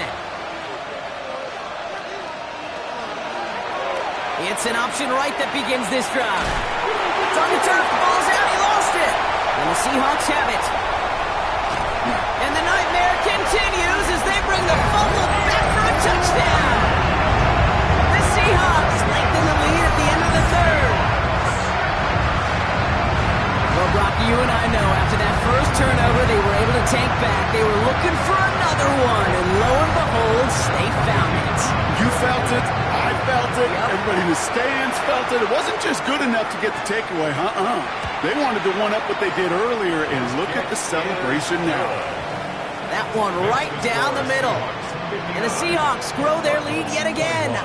It's an option right that begins this drive. It's on the turf, ball's out, he lost it. And the Seahawks have it. And the nightmare continues as they bring the fumble back for a touchdown. The Seahawks lengthen the lead at the end of the third. Well, Brock, you and I know after that first turnover, they were able to tank back. They were looking for another one, and lo and behold, they found it. You felt it. I felt it. Everybody in the stands felt it. It wasn't just good enough to get the takeaway. They wanted to one-up what they did earlier, and look at the celebration now. That one right down the middle. And the Seahawks grow their lead yet again.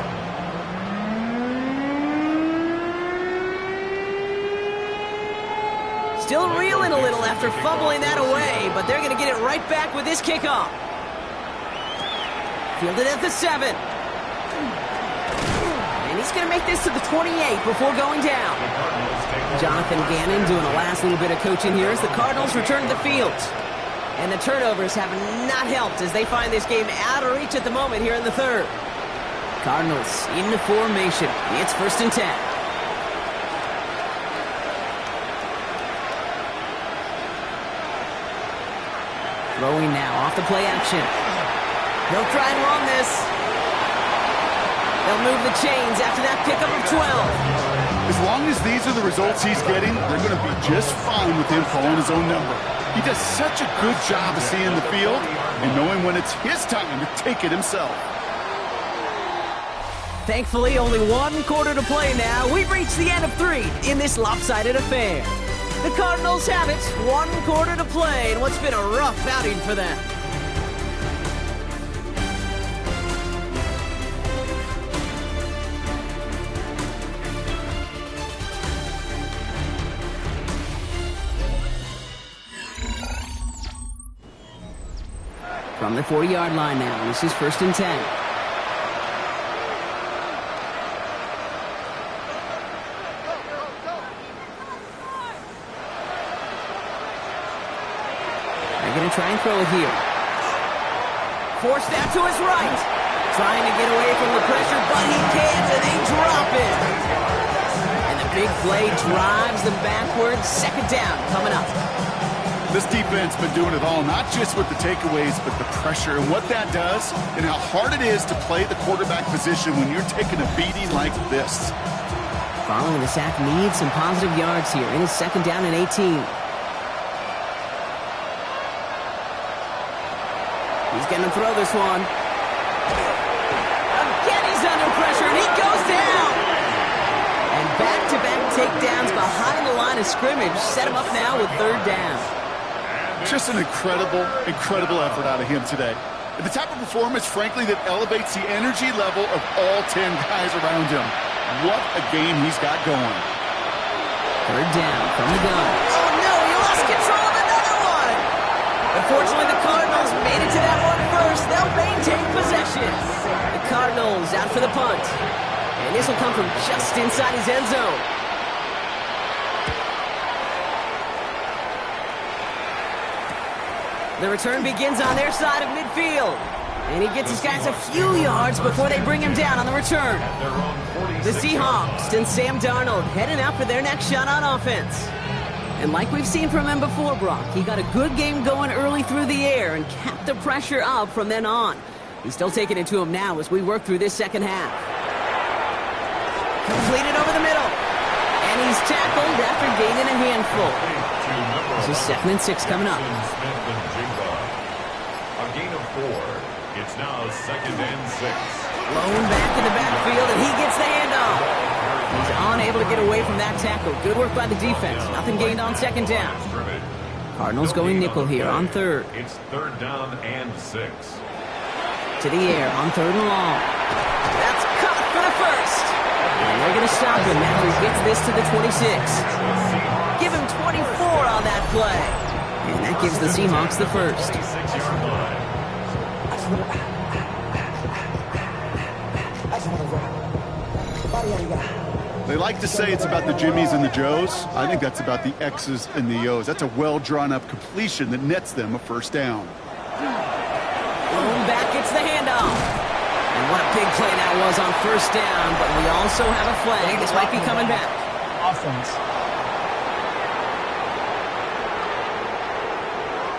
Still reeling a little after fumbling that away, but they're going to get it right back with this kickoff. Fielded at the 7. And he's going to make this to the 28 before going down. Jonathan Gannon doing a last little bit of coaching here as the Cardinals return to the field. And the turnovers have not helped as they find this game out of reach at the moment here in the third. Cardinals into formation. It's 1st and 10. Throwing now off the play action. He'll try and run this. They'll move the chains after that pickup of 12. As long as these are the results he's getting, they're going to be just fine with him calling his own number. He does such a good job of seeing the field and knowing when it's his time to take it himself. Thankfully, only 1 quarter to play now. We've reached the end of 3 in this lopsided affair. The Cardinals have it, 1 quarter to play in what's been a rough outing for them. From the 40-yard line now, this is 1st and 10. They're going to try and throw it here. Forced that to his right. Trying to get away from the pressure, but he can't, and they drop it. And the big play drives them backwards. 2nd down coming up. This defense been doing it all, not just with the takeaways, but the pressure and what that does and how hard it is to play the quarterback position when you're taking a beating like this. Following the sack needs some positive yards here. It is 2nd down and 18. He's going to throw this one. Again, he's under pressure, and he goes down. And back-to-back takedowns behind the line of scrimmage set him up now with 3rd down. Just an incredible effort out of him today. And the type of performance, frankly, that elevates the energy level of all 10 guys around him. What a game he's got going. 3rd down from the gun. Oh, no, he lost control of another one. Unfortunately, the Cardinals made it to that one first. They'll maintain possession. The Cardinals out for the punt. And this will come from just inside his end zone. The return begins on their side of midfield. And he gets his guys a few yards before they bring him down on the return. The Seahawks and Sam Darnold heading out for their next shot on offense. And like we've seen from him before, Brock, he got a good game going early through the air and kept the pressure up from then on. He's still taking it to him now as we work through this 2nd half. Completed over the middle. And he's tackled after gaining a handful. This is 2nd and 6 coming up. A gain of 4. It's now 2nd and 6. Blown back in the backfield, and he gets the handoff. He's unable to get away from that tackle. Good work by the defense. Nothing gained on 2nd down. Cardinals going nickel here on 3rd. It's 3rd down and 6. To the air on 3rd and long. That's caught for the first. And they're going to stop him after he gets this to the 26. Give him 24 on that play. And that gives the Seahawks the first. They like to say it's about the Jimmies and the Joes. I think that's about the X's and the O's. That's a well-drawn-up completion that nets them a 1st down. Blown back gets the handoff. And What a big play that was on first down, but we also have a flag. This might be coming back. Offense.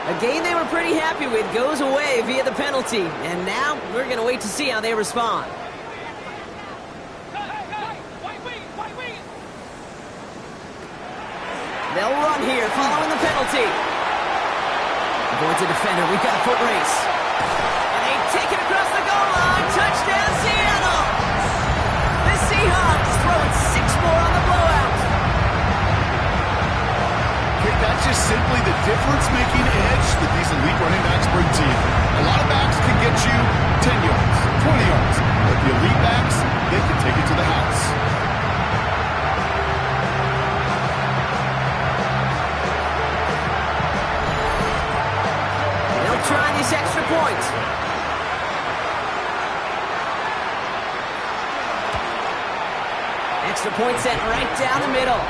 A game they were pretty happy with goes away via the penalty. And now we're going to wait to see how they respond. They'll run here following the penalty. Avoids a defender. We've got a foot race. And they take it across the goal line. Touchdown, Seattle! The Seahawks throwing 6 more on the blowout. That's just simply the difference-making edge that these elite running backs bring to you. A lot of backs can get you 10 yards, 20 yards, but the elite backs, they can take it to the house. They'll try this extra point. Extra point set right down the middle.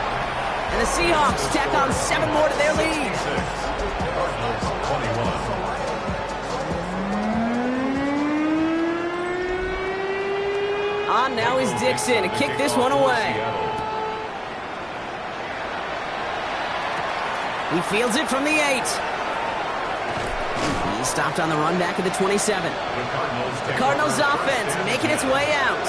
And the Seahawks tack on 7 more to their lead. On now is Dixon to kick this one away. He fields it from the 8. He stopped on the run back at the 27. The Cardinals offense making its way out.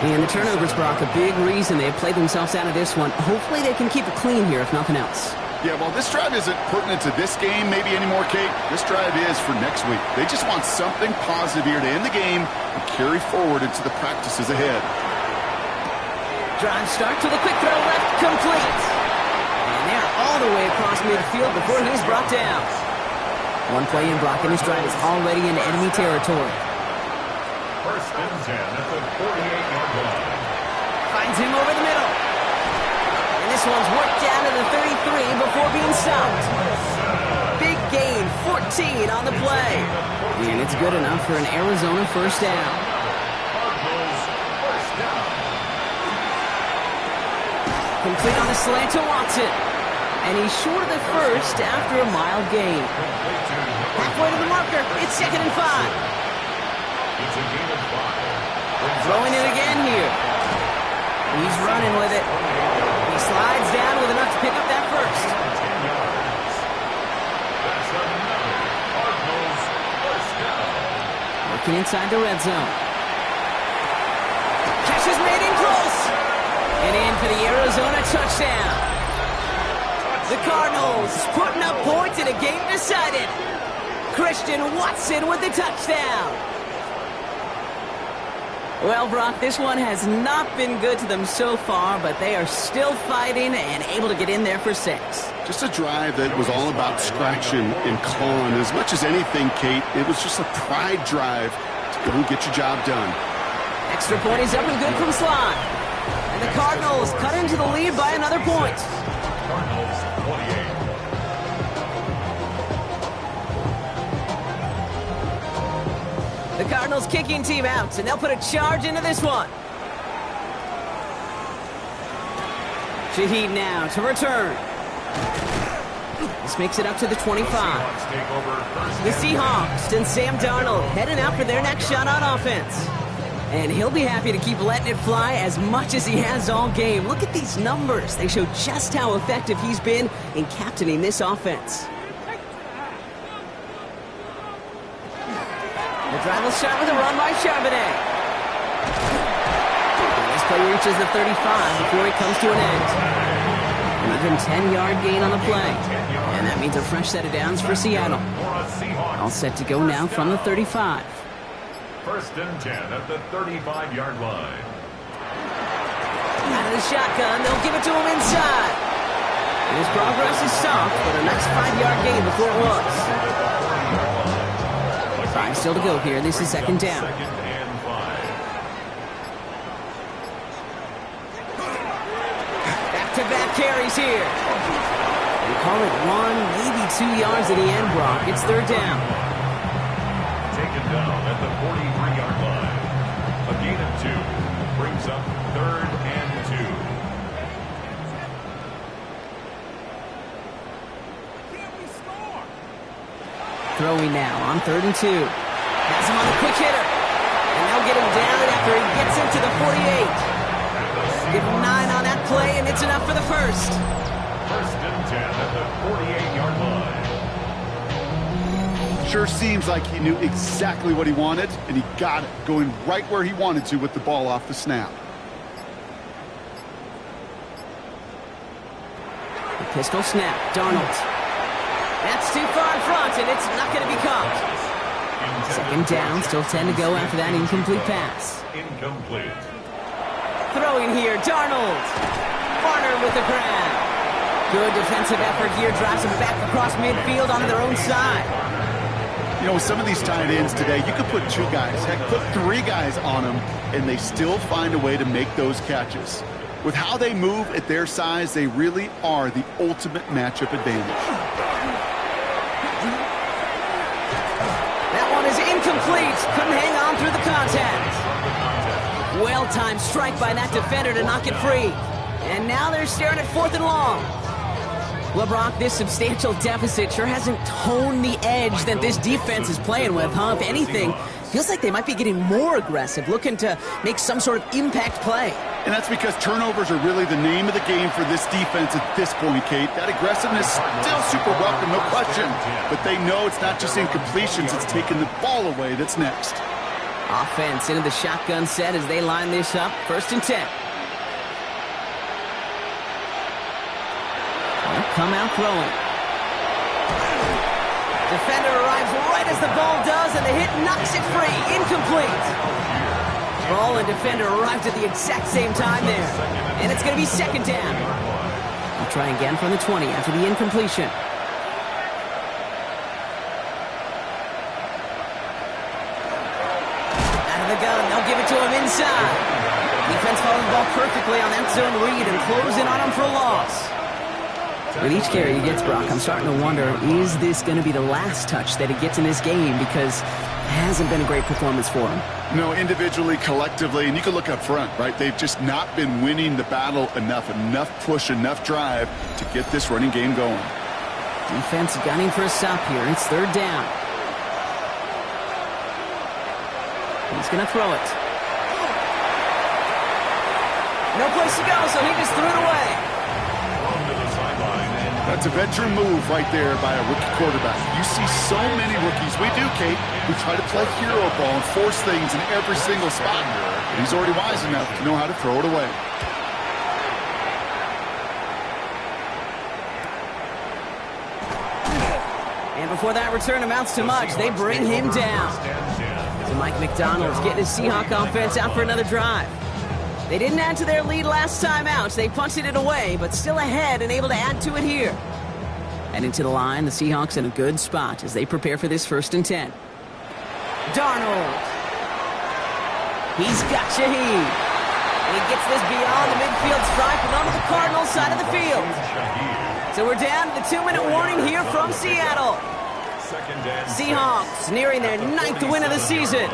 And the turnovers, Brock, a big reason they have played themselves out of this one. Hopefully they can keep it clean here, if nothing else. Yeah, well, this drive isn't pertinent to this game maybe anymore, Kate. This drive is for next week. They just want something positive here to end the game and carry forward into the practices ahead. Drive start to the quick throw left, complete. And they're all the way across midfield before he's brought down. One play in, Brock, and this drive is already in enemy territory. First and 10 at the 48-yard line. Finds him over the middle. And this one's worked down to the 33 before being stopped. Big gain, 14 on the play. And it's good enough for an Arizona first down. Complete on the slant to Watson. And he's short of the first after a mild gain. Halfway to the marker, it's 2nd and 5. It's a gain of 5. Throwing it again here. He's running with it. He slides down with enough to pick up that first. That's another Cardinals first down. Working inside the red zone. Catch is made in close. And in for the Arizona touchdown. The Cardinals putting up points in a game decided. Christian Watson with the touchdown. Well, Brock, this one has not been good to them so far, but they are still fighting and able to get in there for 6. Just a drive that was all about scratching and clawing. As much as anything, Kate, it was just a pride drive to go and get your job done. Extra point is up and good from Slot. And the Cardinals cut into the lead by another point. Cardinals 28. The Cardinals kicking team out, and they'll put a charge into this one. Shaheed now to return. This makes it up to the 25. The Seahawks and Sam Darnold heading out for their next shot on offense. And he'll be happy to keep letting it fly as much as he has all game. Look at these numbers. They show just how effective he's been in captaining this offense. The drive will start with a run by Charbonnet. This play reaches the 35 before it comes to an end. An even 10-yard gain on the play. And that means a fresh set of downs for Seattle. All set to go now from the 35. First and 10 at the 35-yard line. Out of the shotgun, they'll give it to him inside. And his progress is soft, but a nice 5-yard gain before it was. 5 still to go here. This is 2nd down. Second and 5. Back-to-back carries here. They call it 1, maybe 2 yards at the end, Brock. It's 3rd down. Taken down at the 43-yard line. A gain of 2 brings up 3rd and 2. Throwing now on 3rd and 2. Has him on the quick hitter. And they'll get him gets him to the 48. Give him 9 on that play, and it's enough for the first. First and 10 at the 48-yard line. Sure seems like he knew exactly what he wanted, and he got it, going right where he wanted to with the ball off the snap. The pistol snap, Darnold. That's too far in front, and it's not going to be caught. Second down, still 10 to go after that incomplete pass. Incomplete. Throwing here, Darnold. Varner with the grab. Good defensive effort here, drives them back across midfield onto their own side. You know, with some of these tight ends today, you could put 2 guys, heck, put 3 guys on them, and they still find a way to make those catches. With how they move at their size, they really are the ultimate matchup advantage. That one is incomplete. Couldn't hang on through the contact. Well-timed strike by that defender to knock it free. And now they're staring at 4th and long. Well, Brock, this substantial deficit sure hasn't honed the edge that this defense is playing with, huh? If anything, feels like they might be getting more aggressive, looking to make some sort of impact play. And that's because turnovers are really the name of the game for this defense at this point, Kate. That aggressiveness still super welcome, no question. But they know it's not just incompletions, it's taking the ball away that's next. Offense into the shotgun set as they line this up. First and 10. They'll come out throwing. Defender arrives right as the ball does, and the hit knocks it free. Incomplete. Ball and defender arrived at the exact same time there. And it's going to be second down. I'll try again from the 20 after the incompletion. Out of the gun, they'll give it to him inside. Defense following the ball perfectly on that zone read and closing on him for a loss. With each carry he gets, Brock, I'm starting to wonder, is this going to be the last touch that he gets in this game? Because it hasn't been a great performance for him. No, individually, collectively, and you can look up front, right? They've just not been winning the battle enough push, enough drive to get this running game going. Defense gunning for a stop here. It's third down. He's going to throw it. No place to go, so he just threw it away. That's a veteran move right there by a rookie quarterback. You see so many rookies, we do, Kate, who try to play hero ball and force things in every single spot. And he's already wise enough to know how to throw it away. And before that return amounts to much, they bring him down. So Mike McDonald's getting his Seahawk offense out for another drive. They didn't add to their lead last time out. They punted it away, but still ahead and able to add to it here. Heading to the line, the Seahawks in a good spot as they prepare for this first and 10. Darnold. He's got Shaheed. And he gets this beyond the midfield stripe and onto the Cardinals side of the field. So we're down to the 2-minute warning here from Seattle. Seahawks nearing their 9th win of the season.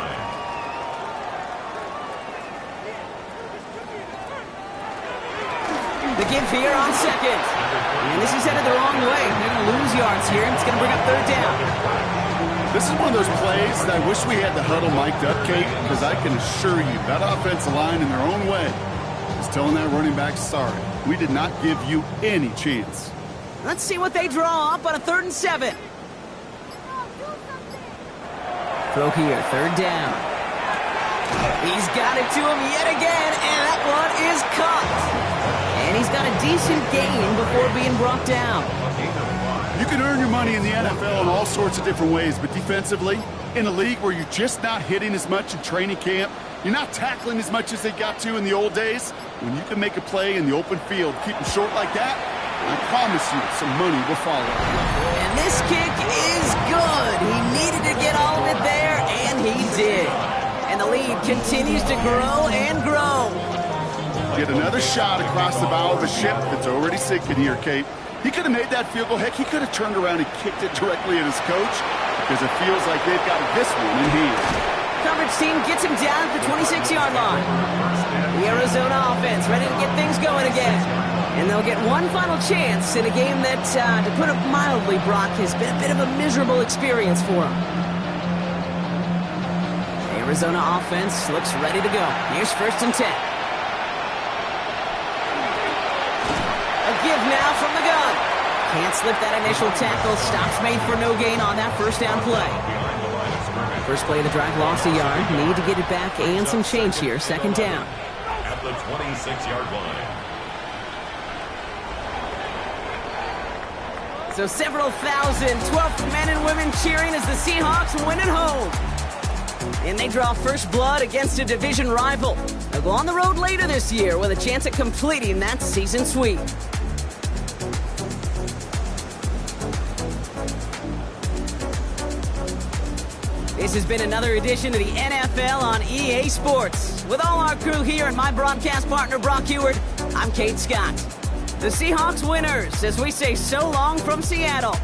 The give here on second. And this is headed the wrong way. They're going to lose yards here, and it's going to bring up third down. This is one of those plays that I wish we had the huddle mic'd up, Kate, because I can assure you that offensive line in their own way is telling that running back, sorry, we did not give you any chance. Let's see what they draw up on a 3rd and 7. Throw here, third down. He's got it to him yet again, and that one is caught. And he's got a decent gain before being brought down. You can earn your money in the NFL in all sorts of different ways, but defensively, in a league where you're just not hitting as much in training camp, you're not tackling as much as they got to in the old days, when you can make a play in the open field, keep them short like that, I promise you some money will follow. And this kick is good. He needed to get all of it there, and he did. And the lead continues to grow and grow. Get another shot across the bow of a ship that's already sinking here, Kate. He could have made that field goal. Heck, he could have turned around and kicked it directly at his coach because it feels like they've got this one in hand. Coverage team gets him down at the 26-yard line. The Arizona offense ready to get things going again. And they'll get one final chance in a game that, to put it mildly, Brock, has been a bit of a miserable experience for them. They Arizona offense looks ready to go. Here's 1st and 10. A give now from the gun. Can't slip that initial tackle. Stops made for no gain on that 1st down play. First play of the drive lost a yard. Need to get it back and some change here. 2nd down. At the 26-yard line. So several thousand 12th men and women cheering as the Seahawks win at home. And they draw first blood against a division rival. They'll go on the road later this year with a chance at completing that season sweep. This has been another edition of the NFL on EA Sports. With all our crew here and my broadcast partner, Brock Heward, I'm Kate Scott. The Seahawks winners as we say so long from Seattle.